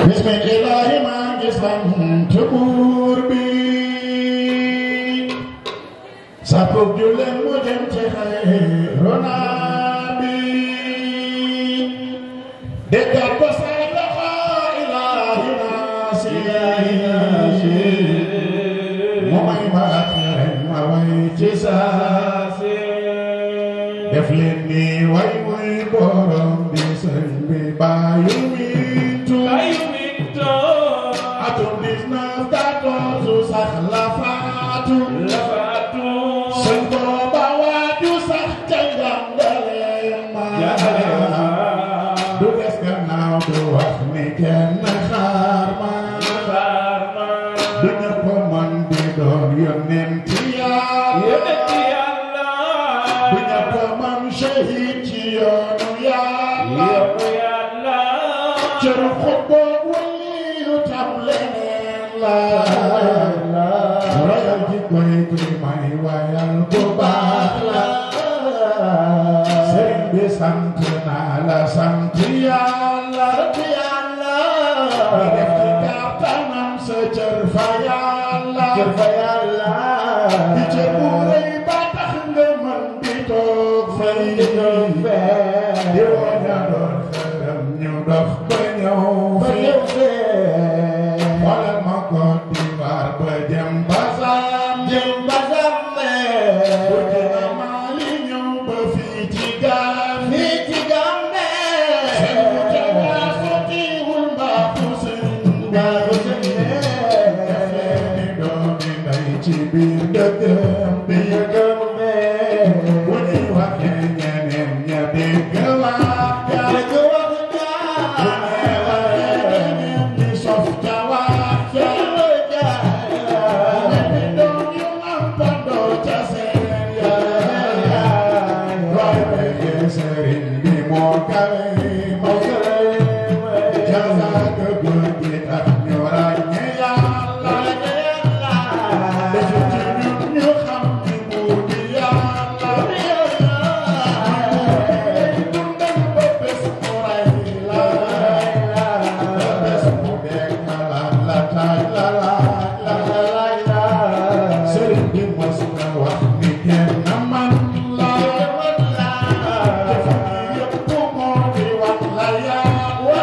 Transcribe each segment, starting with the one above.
bismillahi maa ngi sant buur bi sapub julleen mu dem ci xayruna bi déggal ko say loxo ilahi naasi mu may ma ak ren ma way ci saasi def leen ni way muy borom bi sëñ bi bàyyi mintu atum 1914 sax la faatu sëñ booba waaju sax ca njàngale ma du des gannaaw du wax ni kenn xaar ma du ñëpp man di doon yonent Yàlla du ñëpp man shahid ci yoonu Yàlla cëru xutba waliyu tam leneen la royal ji koy kuy may wayal bu baax la sëriñ bi sant naa la sant Yàlla mi def ci kàttanam sa cër fa Yàlla di cër bu rëy ba tax nga mën di toog fay di woña doon xëram ñu dox ba ñëw fii xoolal ma ko diwaar ba jëm Basam bu jëna Mali ñëw ba fii ci Gàmbi seen mu jawaa sottiwul mbaaxu seen def leen ni doomi ndey ci biir dëkkam bi bu ñuy waxee ñeneen ña dégg wax ja bu ñuy waxee ñeneen ñi sof ca wax ja mel ni doom yu nampandoo ca seen yaay roy bëggee sëriñ bi moo kawe jazaaka góor gi tax ñu ràññee Yàlla defu ci ñun ñu xam ni buur bi Yàlla dundal ba bés mu rey la ba bés mu dekkalaat la taaj la sëriñ bi mos na wax ni kenn man la jëf gi yëpp moo di wax la Yàlla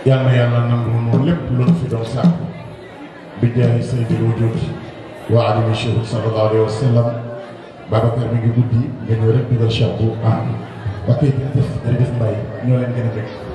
yàlla yàlla nangu noonu lépp lu fi doon sàkk bi jaay sayyidil wujuud wa alimi Cheikh sallallahu alayhi wa sallam Babacar mi ngi guddi nga ñëw rek dugal Cheikh bu am ba kay jërëjëf Mbaye ñoo leen gën a bëgg